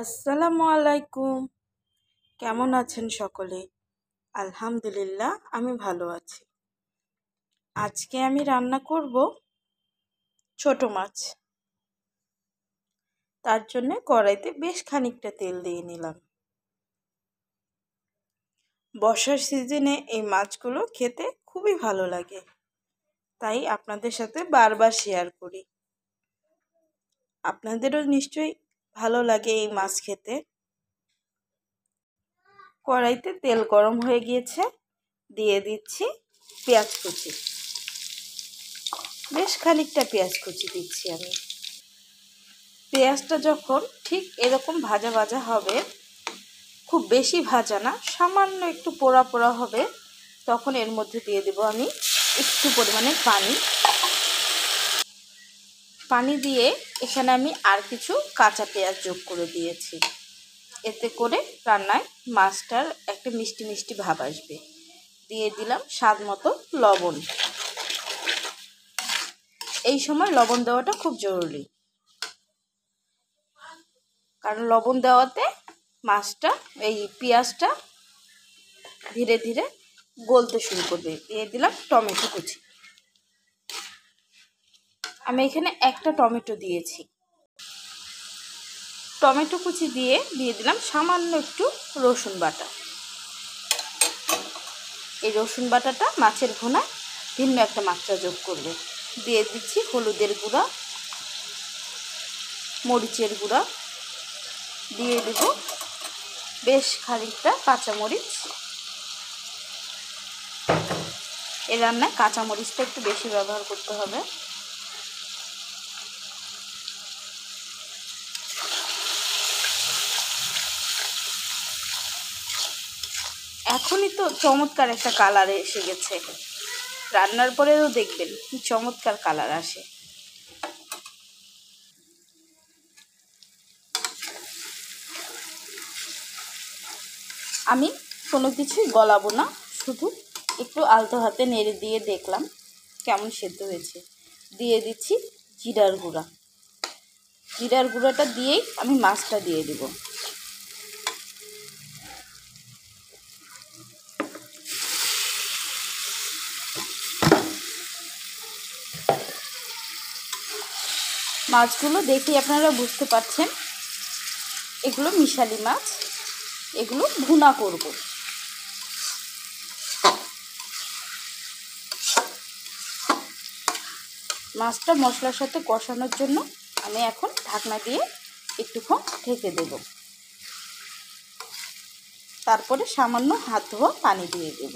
আসসালামু আলাইকুম। কেমন আছেন সকলে? আলহামদুলিল্লাহ, আমি ভালো আছি। আজকে আমি রান্না করব ছোট মাছ। তার জন্য কড়াইতে বেশ খানিকটা তেল দিয়ে নিলাম। বর্ষার সিজনে এই মাছগুলো খেতে খুবই ভালো লাগে, তাই আপনাদের সাথে বারবার শেয়ার করি। আপনাদেরও নিশ্চয়ই ভালো লাগে এই মাছ খেতে। কড়াইতে তেল গরম হয়ে গিয়েছে, দিয়ে দিচ্ছি পেঁয়াজ কুচি। বেশ খানিকটা পেঁয়াজ কুচি দিচ্ছি আমি। পেঁয়াজটা যখন ঠিক এরকম ভাজা ভাজা হবে, খুব বেশি ভাজা না, সামান্য একটু পোড়া পোড়া হবে, তখন এর মধ্যে দিয়ে দেব আমি একটু পরিমাণে পানি দিয়ে এখানে আমি আর কিছু কাঁচা পেঁয়াজ যোগ করে দিয়েছি। এতে করে রান্নায় মাছটার একটা মিষ্টি মিষ্টি ভাব আসবে। দিয়ে দিলাম স্বাদ মতো লবণ। এই সময় লবণ দেওয়াটা খুব জরুরি, কারণ লবণ দেওয়াতে মাছটা এই পেঁয়াজটা ধীরে ধীরে গলতে শুরু করবে। দিয়ে দিলাম টমেটো কুচি। আমি এখানে একটা টমেটো দিয়েছি। টমেটো কুচি দিয়ে দিলাম সামান্য একটু রসুন বাটা। এই রসুন বাটাটা মাছের ভুনায় ভিন্ন একটা মাত্রা যোগ করবে। দিয়ে দিচ্ছি হলুদের গুঁড়া, মরিচের গুঁড়া, দিয়ে দেব বেশ খানিকটা কাঁচামরিচ। এই রান্নায় কাঁচামরিচটা একটু বেশি ব্যবহার করতে হবে। এখনই তো চমৎকার একটা কালার এসে গেছে, রান্নার পরেও দেখবেন কি চমৎকার কালার আসে। আমি কোনো কিছুই গলাবো না, শুধু একটু আলতো হাতে নেড়ে দিয়ে দেখলাম কেমন সেদ্ধ হয়েছে। দিয়ে দিচ্ছি জিরার গুঁড়া। জিরার গুঁড়াটা দিয়েই আমি মাছটা দিয়ে দেব। মাছগুলো দেখেই আপনারা বুঝতে পারছেন এগুলো মিশালি মাছ, এগুলো ভুনা করব। মাছটা মশলার সাথে কষানোর জন্য আমি এখন ঢাকনা দিয়ে একটুক্ষণ ঢেকে দেব। তারপরে সামান্য হাত ধোয়া পানি দিয়ে দেব।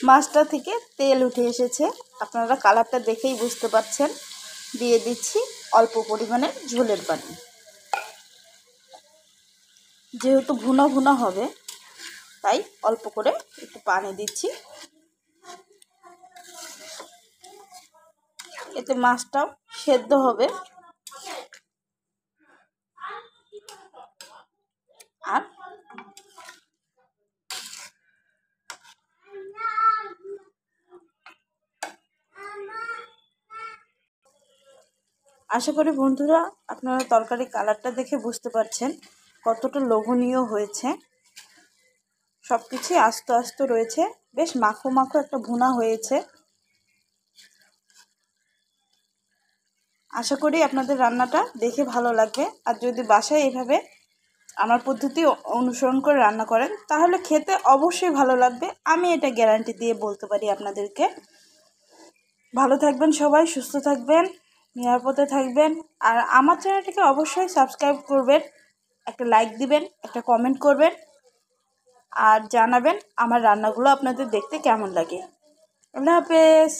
মাছটা থেকে তেল উঠে এসেছে, আপনারা কালারটা দেখেই বুঝতে পারছেন। দিয়ে দিচ্ছি অল্প পরিমাণে ঝোলের পানি। যেহেতু ভুনা ভুনা হবে, তাই অল্প করে একটু পানি দিচ্ছি। এতে মাছটাও সেদ্ধ হবে। আর আশা করি বন্ধুরা আপনারা তরকারি কালারটা দেখে বুঝতে পারছেন কতটা লোভনীয় হয়েছে। সব কিছুই আস্ত আস্ত রয়েছে, বেশ মাখো মাখো একটা ভুনা হয়েছে। আশা করি আপনাদের রান্নাটা দেখে ভালো লাগবে। আর যদি বাসায় এইভাবে আমার পদ্ধতি অনুসরণ করে রান্না করেন, তাহলে খেতে অবশ্যই ভালো লাগবে। আমি এটা গ্যারান্টি দিয়ে বলতে পারি আপনাদেরকে। ভালো থাকবেন সবাই, সুস্থ থাকবেন, নিরাপদে থাকবেন। আর আমার চ্যানেলটিকে অবশ্যই সাবস্ক্রাইব করবেন, একটা লাইক দিবেন, একটা কমেন্ট করবেন, আর জানাবেন আমার রান্নাগুলো আপনাদের দেখতে কেমন লাগে। আল্লাহ হাফেজ।